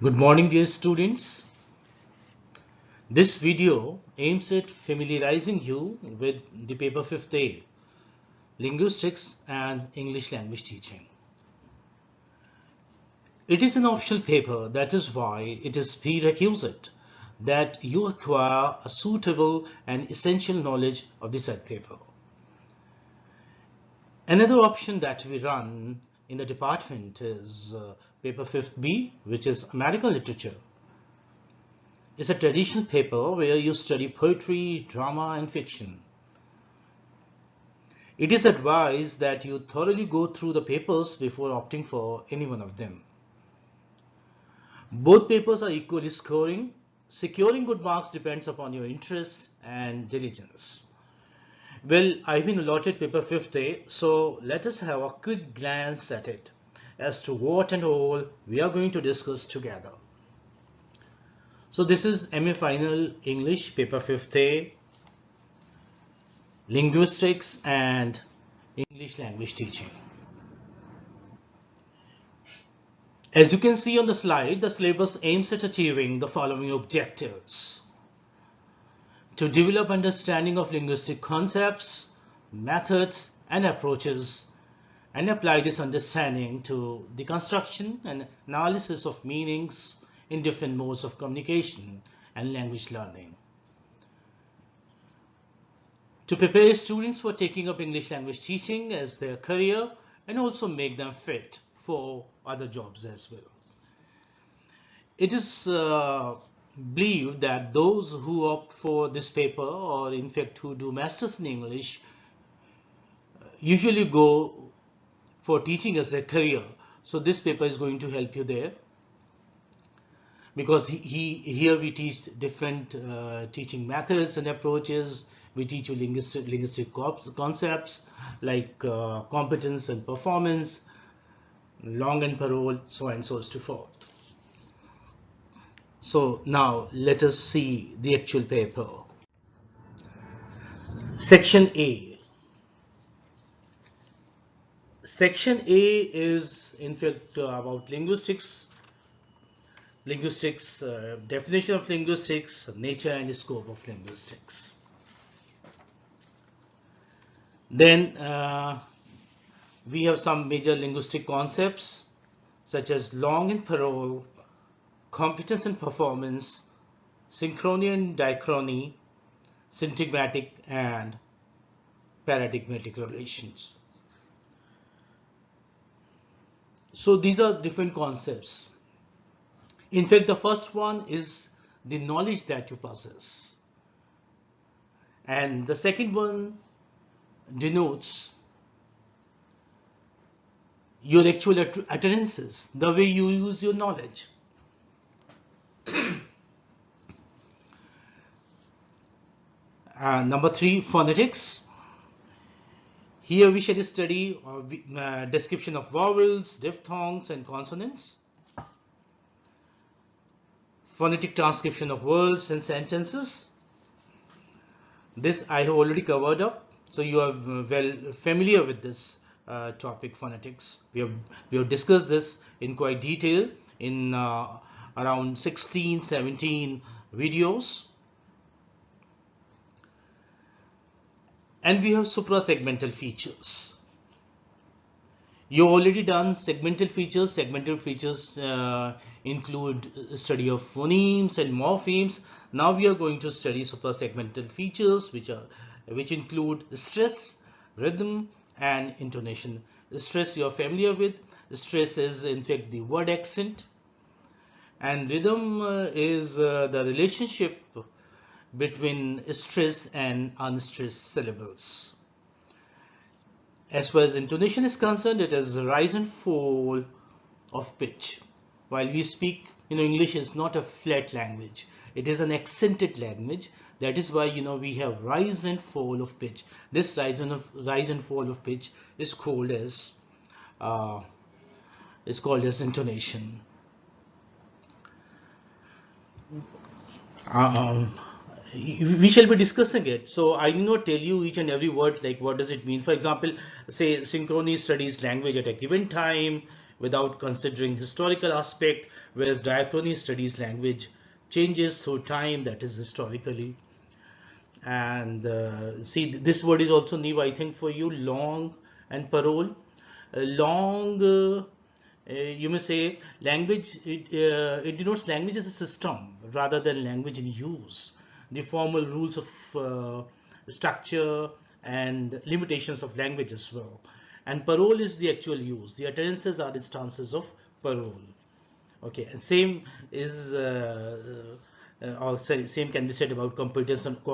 Good morning, dear students. This video aims at familiarizing you with the paper 5th A, Linguistics and English Language Teaching. It is an optional paper, that is why it is prerequisite that you acquire a suitable and essential knowledge of the said paper. Another option that we run in the department is paper 5th B, which is American Literature. It's a traditional paper where you study poetry, drama, and fiction. It is advised that you thoroughly go through the papers before opting for any one of them. Both papers are equally scoring. Securing good marks depends upon your interest and diligence. Well, I've been allotted paper 5th A, so let us have a quick glance at it as to what and all we are going to discuss together. So this is MA Final English paper 5th A, Linguistics and English Language Teaching. As you can see on the slide, the syllabus aims at achieving the following objectives: to develop understanding of linguistic concepts, methods, and approaches, and apply this understanding to the construction and analysis of meanings in different modes of communication and language learning. To prepare students for taking up English language teaching as their career and also make them fit for other jobs as well. It is believed that those who opt for this paper, or in fact who do masters in English, usually go for teaching as their career. So this paper is going to help you there, because here we teach different teaching methods and approaches. We teach you linguistic concepts like competence and performance, long and parole, so on and so forth. So now let us see the actual paper. Section A. Section A is in fact about linguistics, definition of linguistics, nature and scope of linguistics. Then we have some major linguistic concepts such as long and parole, competence and performance, synchrony and diachrony, syntagmatic and paradigmatic relations. So these are different concepts. In fact, the first one is the knowledge that you possess, and the second one denotes your actual utterances, the way you use your knowledge. Number 3, phonetics. Here we shall study description of vowels, diphthongs and consonants, phonetic transcription of words and sentences. This I have already covered up, so you are well familiar with this topic, phonetics. We have discussed this in quite detail in around 16-17 videos. And we have suprasegmental features. You already done segmental features. Segmental features include study of phonemes and morphemes. Now we are going to study suprasegmental features, which include stress, rhythm, and intonation. Stress you are familiar with. Stress is in fact the word accent, and rhythm is the relationship between stressed and unstressed syllables. As far as intonation is concerned, it is rise and fall of pitch. While we speak, English is not a flat language. It is an accented language. That is why we have rise and fall of pitch. This rise and fall of pitch is called as intonation. We shall be discussing it, so I will not tell you each and every word, like what does it mean. For example, say synchrony studies language at a given time, without considering historical aspect, whereas diachrony studies language changes through time, that is historically. And see, this word is also new, I think, for you, long and parole. Long, you may say, language, it denotes language as a system rather than language in use. The formal rules of structure and limitations of language as well. And parole is the actual use. The utterances are instances of parole. Okay, and same is or same can be said about competence and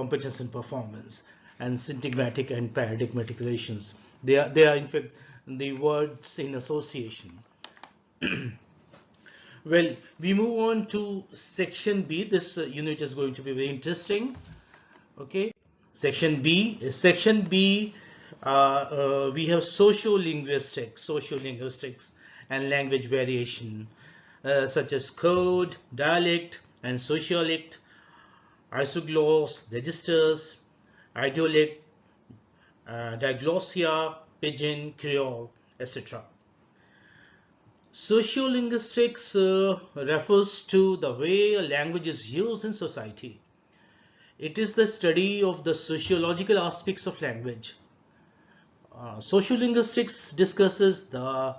performance, and syntagmatic and paradigmatic relations. They are in fact the words in association. Well, we move on to section B. This unit is going to be very interesting. Okay, section B. Section B, we have sociolinguistics, and language variation, such as code, dialect, and sociolect, isogloss, registers, idiolect, diglossia, pidgin, creole, etc. Sociolinguistics refers to the way a language is used in society. It is the study of the sociological aspects of language. Sociolinguistics discusses the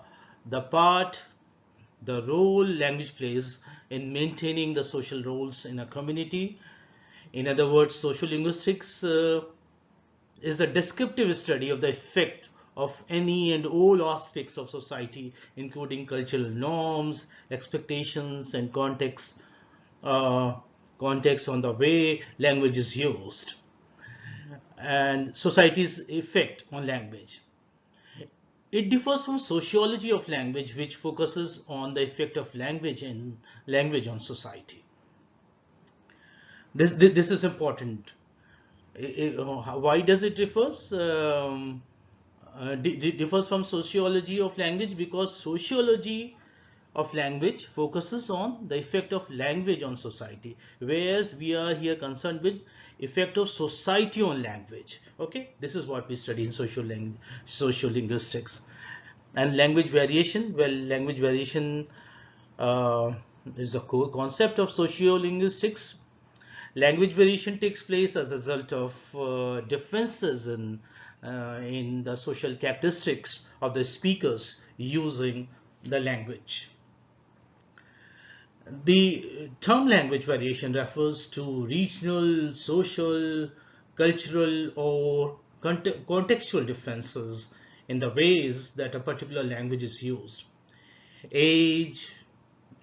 role language plays in maintaining the social roles in a community. In other words, sociolinguistics is the descriptive study of the effect of any and all aspects of society, including cultural norms, expectations, and context on the way language is used, and society's effect on language. It differs from sociology of language, which focuses on the effect of language on society. This is important. Why does it differs? Differs from sociology of language because sociology of language focuses on the effect of language on society, whereas we are here concerned with effect of society on language. Okay, this is what we study in sociolinguistics. And language variation, well, language variation is a core concept of sociolinguistics. Language variation takes place as a result of differences in the social characteristics of the speakers using the language. The term language variation refers to regional, social, cultural, or contextual differences in the ways that a particular language is used. Age,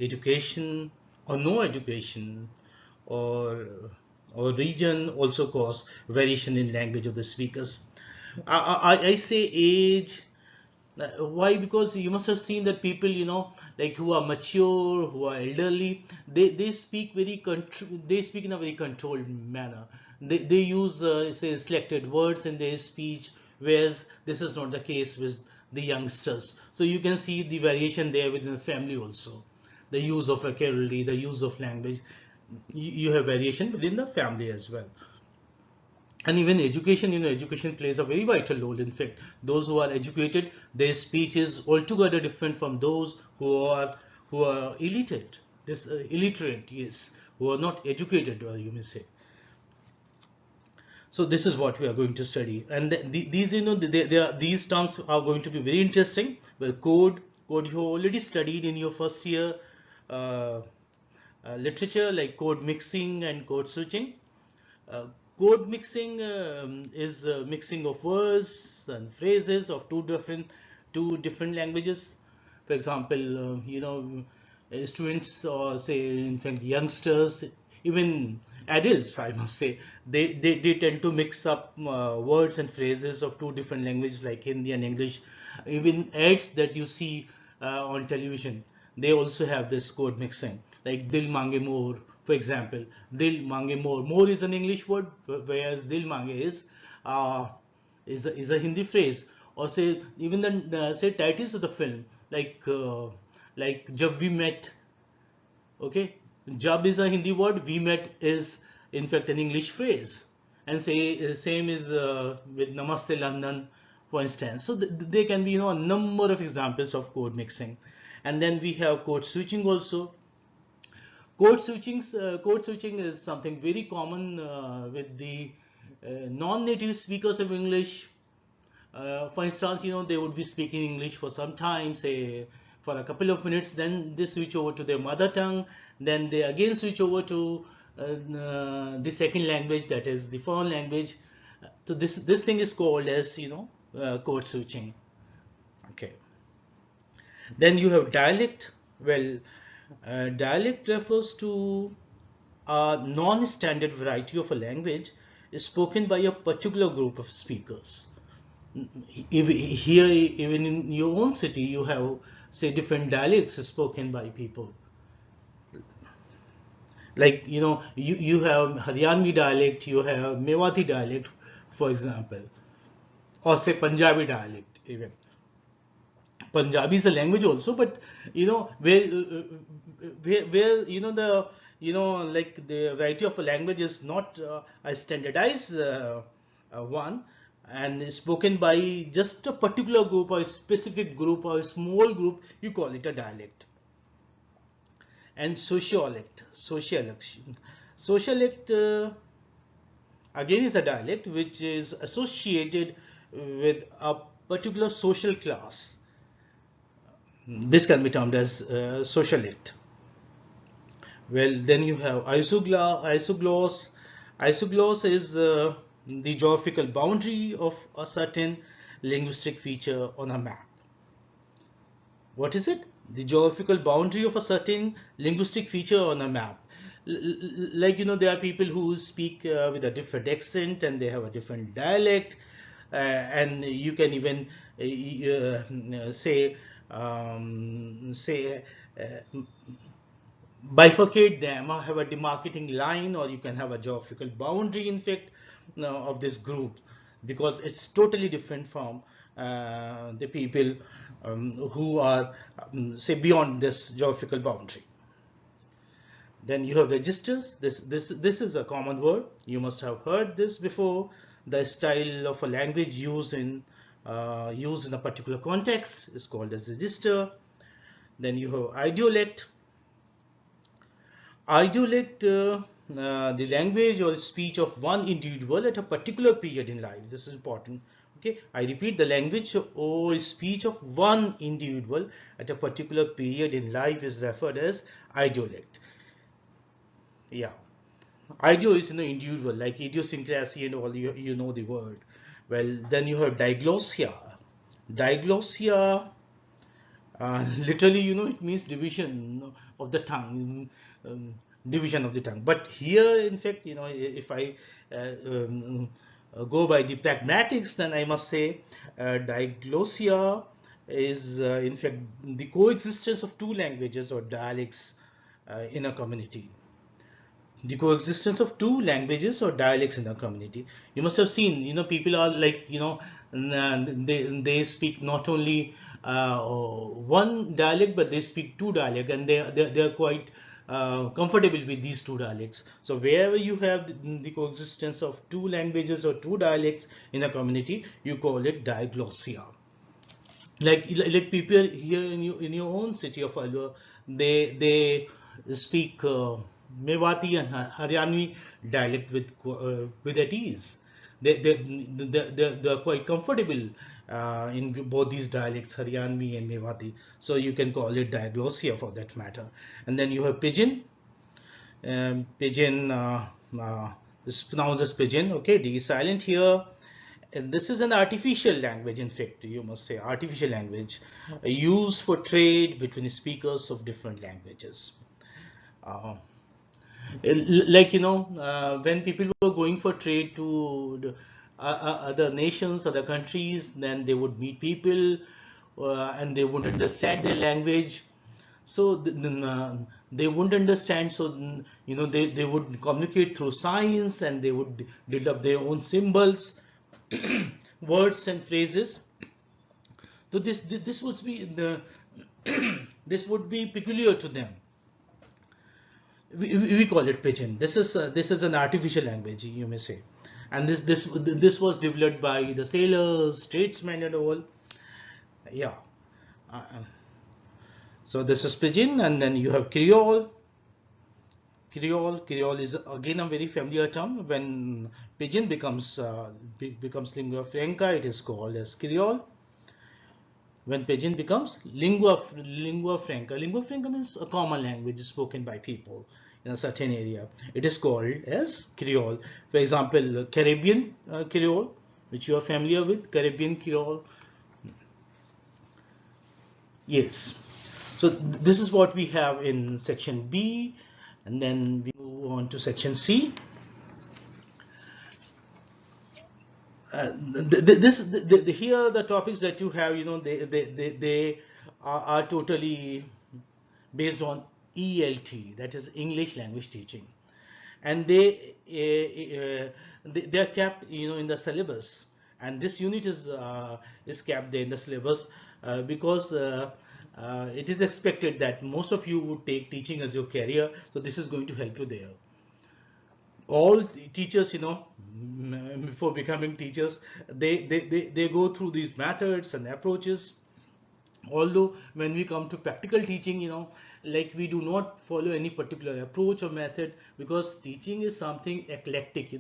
education, or no education, or region also cause variation in language of the speakers. I say age. Why? Because you must have seen that people, like who are mature, who are elderly, they speak they speak in a very controlled manner. They use say selected words in their speech, whereas this is not the case with the youngsters. So you can see the variation there within the family also. The use of vocabulary, the use of language, you have variation within the family as well. And even education, education plays a very vital role. In fact, those who are educated, their speech is altogether different from those who are illiterate. Illiterate, yes, who are not educated, you may say. So this is what we are going to study, and these these terms are going to be very interesting. Well, code you already studied in your first year literature, like code mixing and code switching. Code mixing is mixing of words and phrases of two different languages. For example, students, or say in fact youngsters, even adults, I must say, they tend to mix up words and phrases of two different languages like Hindi and English. Even ads that you see on television, they also have this code mixing, like dil mange more. For example, dil mange more. More is an English word, whereas dil mange is a Hindi phrase. Or say even the say titles of the film, like Jab We Met. Okay, Jab is a Hindi word. We met is in fact an English phrase. And say same is with Namaste London, for instance. So there can be a number of examples of code mixing. And then we have code switching also. Code switching is something very common with the non-native speakers of English. For instance, they would be speaking English for some time, say for a couple of minutes, then they switch over to their mother tongue, then they again switch over to the second language, that is the foreign language. So this thing is called as code switching. Okay. Then you have dialect. Well, dialect refers to a non-standard variety of a language spoken by a particular group of speakers. Here, even in your own city, you have, say, different dialects spoken by people. Like, you have Haryanvi dialect, you have Mewati dialect, for example, or say Punjabi dialect even. Punjabi is a language also, but where like the variety of a language is not a standardized one, and is spoken by just a particular group or a specific group or a small group, you call it a dialect. And sociolect again is a dialect which is associated with a particular social class. This can be termed as sociolect. Well, then you have isogloss. Isogloss is the geographical boundary of a certain linguistic feature on a map. What is it? The geographical boundary of a certain linguistic feature on a map. Like, there are people who speak with a different accent and they have a different dialect, and you can even bifurcate them or have a demarcating line, or you can have a geographical boundary, in fact, of this group, because it's totally different from the people who are say beyond this geographical boundary. Then you have registers. This is a common word. You must have heard this before. The style of a language used in a particular context is called as register. Then you have idiolect. Idiolect, the language or speech of one individual at a particular period in life. This is important. Okay, I repeat, the language or speech of one individual at a particular period in life is referred as idiolect. Yeah, ideo is individual, like idiosyncrasy and all. You know the word. Well, then you have diglossia. Diglossia, literally, it means division of the tongue. Division of the tongue. But here, in fact, if I go by the pragmatics, then I must say diglossia is in fact the coexistence of two languages or dialects in a community. The coexistence of two languages or dialects in a community. You must have seen, people are like, they speak not only one dialect, but they speak two dialects, and they are quite comfortable with these two dialects. So wherever you have the coexistence of two languages or two dialects in a community, you call it diglossia. Like people here in your own city of Alwar, they speak Mewati and Haryanvi dialect with at ease. They're quite comfortable in both these dialects, Haryanvi and Mewati. So you can call it diglossia for that matter. And then you have pidgin. Pidgin is pronounced as pigeon. Okay, D is silent here. And this is an artificial language, in fact, you must say artificial language used for trade between speakers of different languages. Like, when people were going for trade to other nations, other countries, then they would meet people and they wouldn't understand their language. So they wouldn't understand. So, they would communicate through signs, and they would develop their own symbols, words and phrases. So this would be this would be peculiar to them. We call it pidgin. This is an artificial language, you may say, and this was developed by the sailors, tradesmen, and all. Yeah. So this is Pidgin, and then you have Creole. Creole is again a very familiar term. When Pidgin becomes lingua franca, it is called as Creole. When Pidgin becomes lingua franca means a common language spoken by people in a certain area. It is called as Creole. For example, Caribbean Creole, which you are familiar with, Caribbean Creole. Yes. So this is what we have in section B, and then we move on to section C. Here the topics that you have, they are totally based on ELT, that is English language teaching, and they are kept in the syllabus, and this unit is kept there in the syllabus because it is expected that most of you would take teaching as your career, so this is going to help you there. All teachers, before becoming teachers, they go through these methods and approaches. Although when we come to practical teaching, like we do not follow any particular approach or method, because teaching is something eclectic.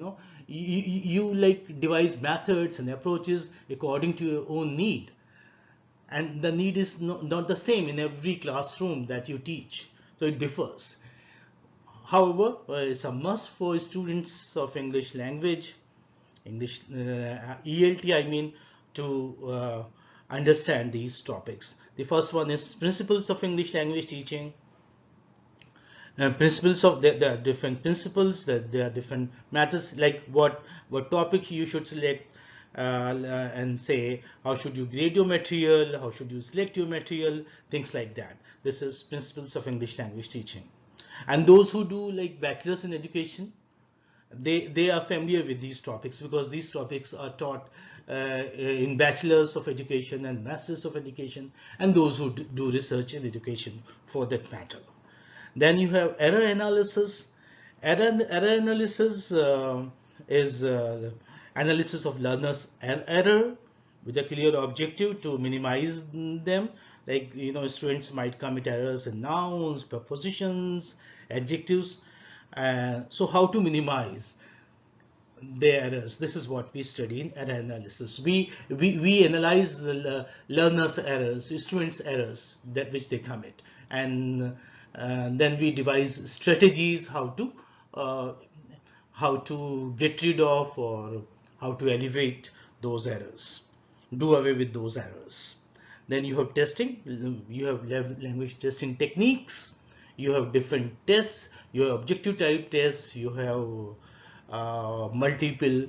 You like devise methods and approaches according to your own need, and the need is not the same in every classroom that you teach, so it differs. However, it's a must for students of English language, ELT I mean, to understand these topics. The first one is principles of English language teaching. Principles of there are different principles, that there are different methods, like what topic you should select, and say how should you grade your material, how should you select your material, things like that. This is principles of English language teaching. And those who do like bachelor's in education, they are familiar with these topics, because these topics are taught in bachelor's of education and master's of education, and those who do research in education for that matter. Then you have error analysis. Error analysis is analysis of learners' error with a clear objective to minimize them. Like, students might commit errors in nouns, prepositions, adjectives. So how to minimize the errors? This is what we study in error analysis. We analyze the learners' errors, students' errors that which they commit, and then we devise strategies how to get rid of, or how to elevate those errors, do away with those errors. Then you have testing. You have language testing techniques. You have different tests. You have objective type tests. You have multiple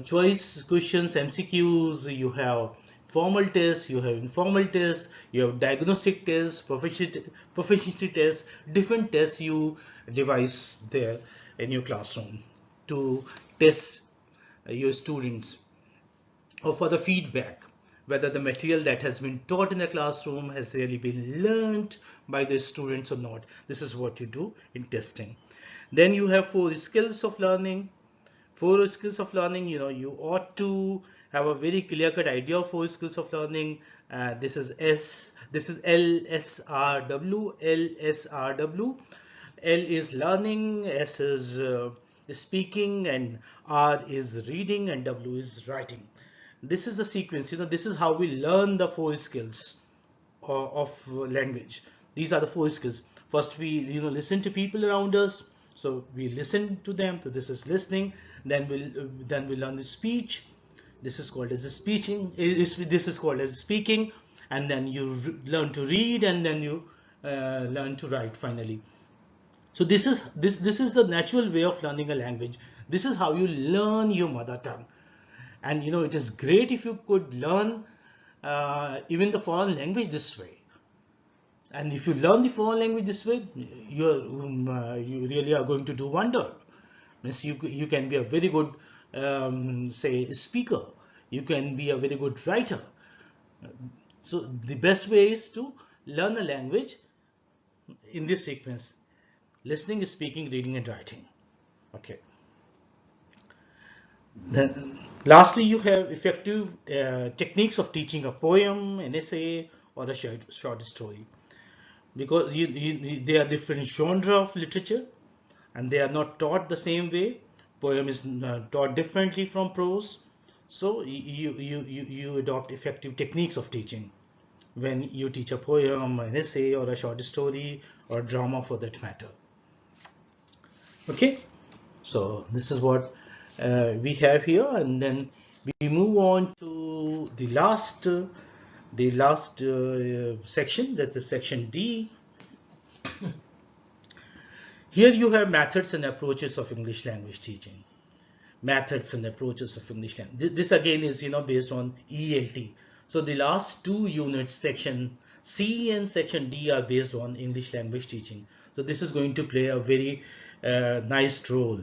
choice questions, MCQs. You have formal tests. You have informal tests. You have diagnostic tests, proficiency tests. Different tests you devise there in your classroom to test your students, or for the feedback, whether the material that has been taught in the classroom has really been learned by the students or not. This is what you do in testing. Then you have 4 skills of learning. 4 skills of learning, you ought to have a very clear-cut idea of 4 skills of learning. This is LSRW. LSRW. L is learning, S is speaking, and R is reading, and W is writing. This is the sequence. This is how we learn the 4 skills of language. These are the 4 skills. First, we listen to people around us, so we listen to them. So this is listening. Then we learn the speech. This is called as speaking. This is called as speaking. And then you learn to read, and then you learn to write finally. So this is the natural way of learning a language. This is how you learn your mother tongue. And it is great if you could learn even the foreign language this way. And if you learn the foreign language this way, you really are going to do wonder. Means you can be a very good say speaker. You can be a very good writer. So the best way is to learn a language in this sequence: listening, speaking, reading, and writing. Okay. Then, lastly, you have effective techniques of teaching a poem, an essay, or a short story. because they are different genre of literature and they are not taught the same way. Poem is taught differently from prose. So you adopt effective techniques of teaching when you teach a poem, an essay, or a short story, or drama for that matter. Okay, so this is what we have here, and then we move on to the last section, that's the section D. Here you have methods and approaches of English language teaching. Methods and approaches of English language. This again is based on ELT. So the last two units, section C and section D, are based on English language teaching. So this is going to play a very nice role.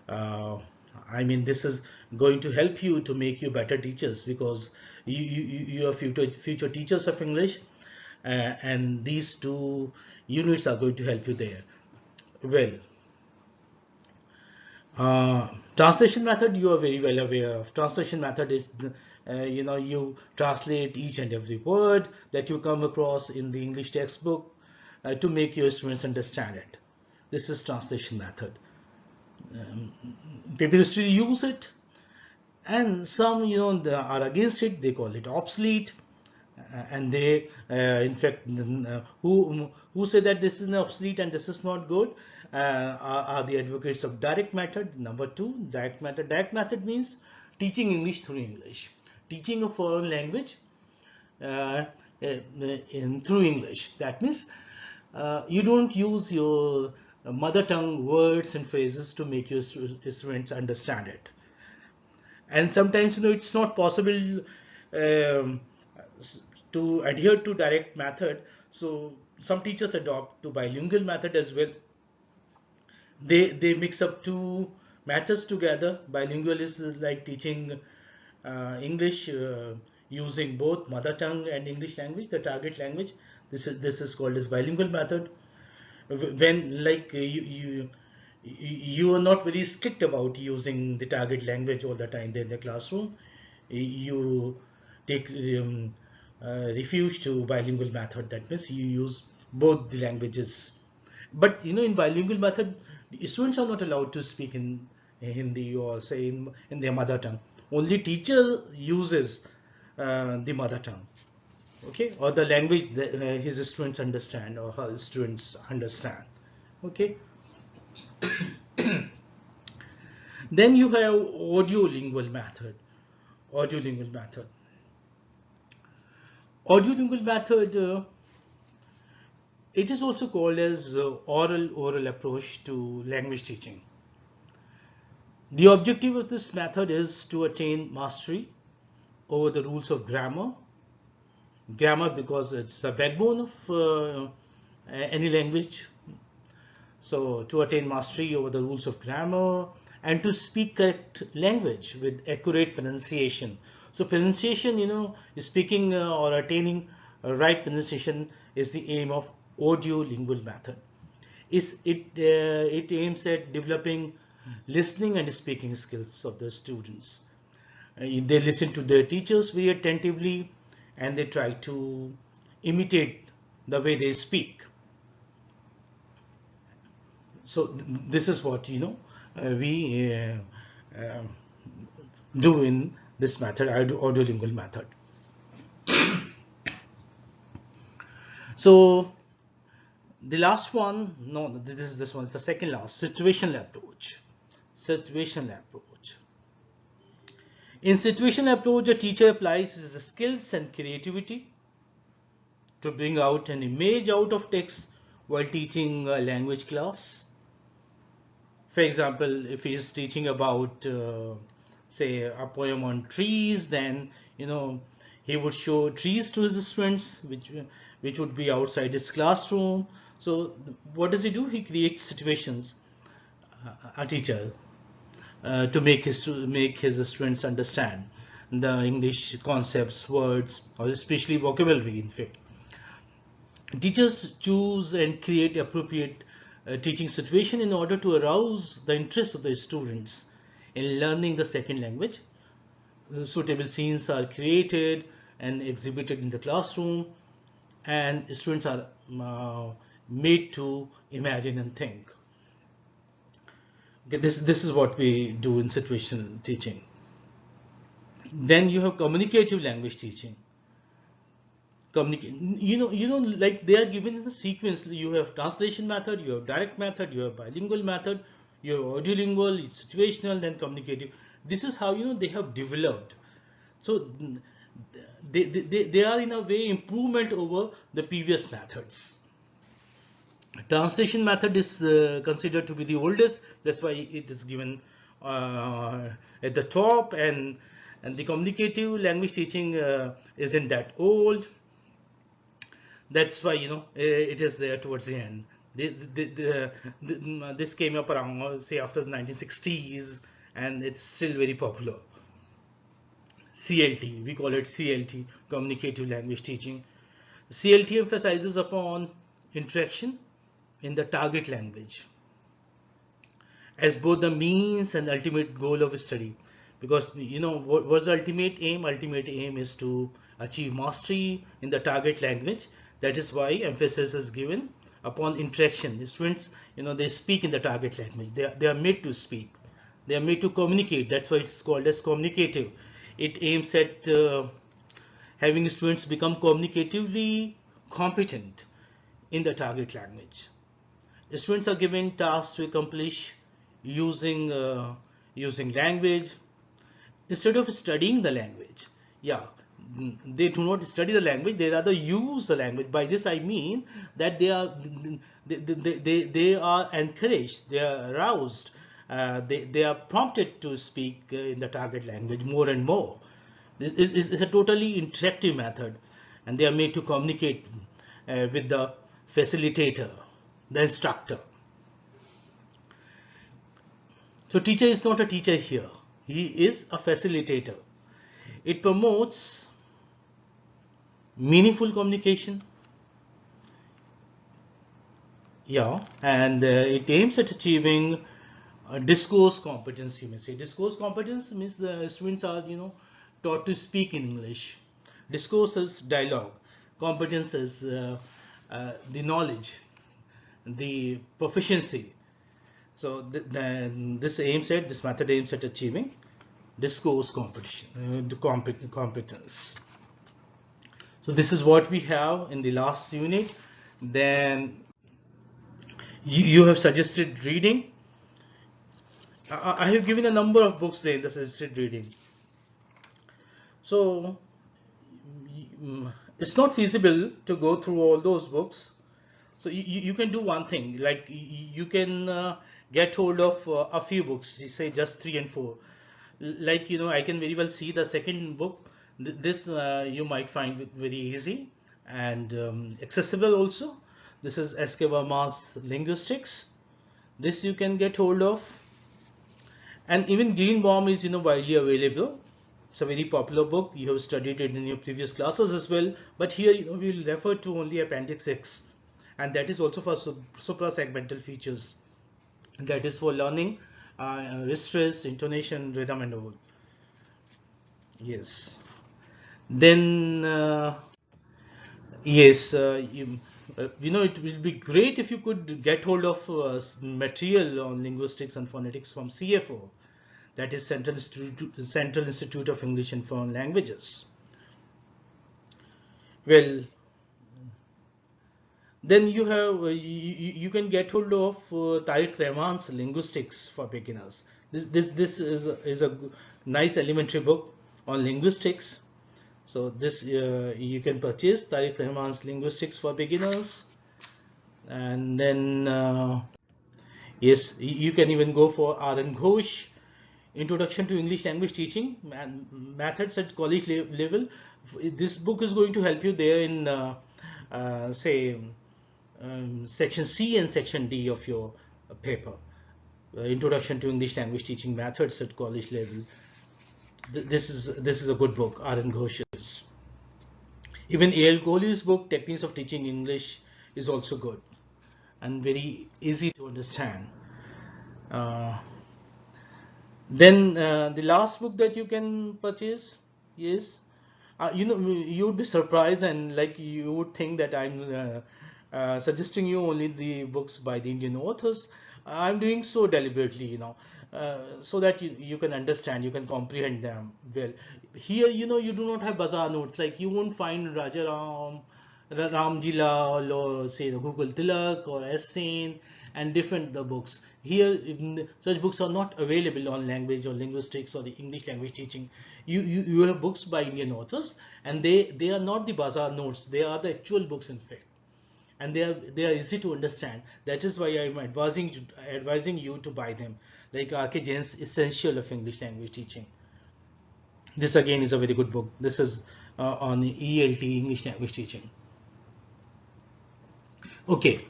I mean, this is going to help you to make you better teachers, because you are future teachers of English, and these two units are going to help you there. Well, translation method, you are very well aware of. Translation method is you translate each and every word that you come across in the English textbook to make your students understand it. This is translation method. People still use it, and some they are against it. They call it obsolete, and they in fact who say that this is obsolete and this is not good are the advocates of direct method. Number two, direct method. Direct method means teaching English through English, teaching a foreign language through English. That means you don't use your mother tongue words and phrases to make your students understand it. And sometimes it's not possible to adhere to direct method, so some teachers adopt to bilingual method as well. They mix up two methods together. Bilingual is like teaching English using both mother tongue and English language, the target language. This is called as bilingual method. When like you are not very strict about using the target language all the time in the classroom, you take refuge to bilingual method. That means you use both the languages. But in bilingual method, students are not allowed to speak in Hindi or say in their mother tongue. Only teacher uses the mother tongue, okay, or the language that his students understand or her students understand. Okay. Then you have audiolingual method. Audiolingual method. Audiolingual method. It is also called as oral approach to language teaching. The objective of this method is to attain mastery over the rules of grammar. Grammar, because it's a backbone of any language. So to attain mastery over the rules of grammar and to speak correct language with accurate pronunciation. So pronunciation, speaking or attaining right pronunciation is the aim of audiolingual method. It aims at developing listening and speaking skills of the students. They listen to their teachers very attentively and they try to imitate the way they speak. So this is what we do in this method, audiolingual method. So the last one, no, this one is the second last, situational approach. Situational approach. In situational approach, a teacher applies his skills and creativity to bring out an image out of text while teaching a language class. For example, if he is teaching about, say, a poem on trees, then he would show trees to his students, which would be outside his classroom. So what does he do? He creates situations, a teacher, to make his students understand the English concepts, words, or especially vocabulary. In fact, teachers choose and create appropriate teaching situation in order to arouse the interest of the students in learning the second language. Suitable scenes are created and exhibited in the classroom and students are made to imagine and think. Okay, this is what we do in situational teaching. Then you have communicative language teaching. Like they are given in a sequence. You have translation method, you have direct method, you have bilingual method, you have audiolingual, situational, then communicative. This is how they have developed. So they are in a way improvement over the previous methods. Translation method is considered to be the oldest. That's why it is given at the top, and the communicative language teaching isn't that old. That's why it is there towards the end. This came up around, say, after the 1960s, and it's still very popular. CLT, we call it CLT, communicative language teaching. CLT emphasizes upon interaction in the target language as both the means and ultimate goal of study. Because what's the ultimate aim? Ultimate aim is to achieve mastery in the target language. That is why emphasis is given upon interaction. The students, they speak in the target language. They are made to speak. They are made to communicate. That's why it's called as communicative. It aims at having students become communicatively competent in the target language. The students are given tasks to accomplish using language instead of studying the language. Yeah, they do not study the language, they rather use the language. By this I mean that they are encouraged, they are aroused, they are prompted to speak in the target language more and more. It's a totally interactive method, and they are made to communicate with the facilitator, the instructor. So teacher is not a teacher here, he is a facilitator. It promotes meaningful communication, and it aims at achieving discourse competence. You may say discourse competence means the students are taught to speak in English. Discourse is dialogue, competence is the knowledge, the proficiency. So this method aims at achieving discourse competence. So this is what we have in the last unit. Then you have suggested reading. I have given a number of books there in the suggested reading. So it's not feasible to go through all those books. So you can do one thing, like you can get hold of a few books, say just 3 and 4. Like I can very well see the second book. This you might find very easy and accessible also. This is S.K. Verma's Linguistics. This you can get hold of. And even Greenbaum is widely available. It's a very popular book. You have studied it in your previous classes as well. But here we will refer to only Appendix 6, and that is also for suprasegmental features. And that is for learning stress, intonation, rhythm, and all. Yes. Then yes, it will be great if you could get hold of material on linguistics and phonetics from CFO, that is Central Institute of English and Foreign Languages. Well, then you have you can get hold of Tariq Rahman's Linguistics for Beginners. This is a nice elementary book on linguistics. So this you can purchase Tariq Rahman's Linguistics for Beginners, and then yes, you can even go for R.N. Ghosh, Introduction to English Language Teaching Methods at College Level. This book is going to help you there in say section C and section D of your paper, Introduction to English Language Teaching Methods at College Level. This is a good book, R.N. Ghosh's. Even A.L. Kohli's book, Techniques of Teaching English, is also good and very easy to understand. Then the last book that you can purchase is you would be surprised, and like you would think that I'm suggesting you only the books by the Indian authors. I'm doing so deliberately, so that you can understand, you can comprehend them well. Here, you do not have bazaar notes. Like you won't find Ramji Lal, or say the Google Tilak or Essene and different the books. Here, such books are not available on language or linguistics or the English language teaching. You have books by Indian authors, and they are not the bazaar notes. They are the actual books, in fact, and they are easy to understand. That is why I'm advising you to buy them, like R.K. Jain's Essential of English Language Teaching. This again is a very good book. This is on ELT, English Language Teaching. Okay,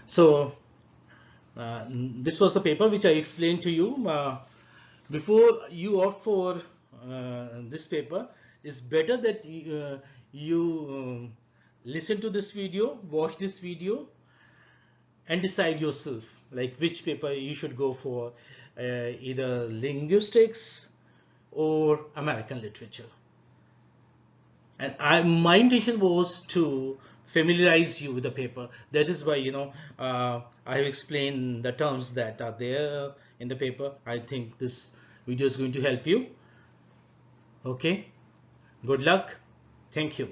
so this was the paper which I explained to you. Before you opt for this paper, it's better that you listen to this video, watch this video, and decide yourself like which paper you should go for, either linguistics or American literature. And my intention was to familiarize you with the paper. That is why I have explained the terms that are there in the paper. I think this video is going to help you. Okay, good luck. Thank you.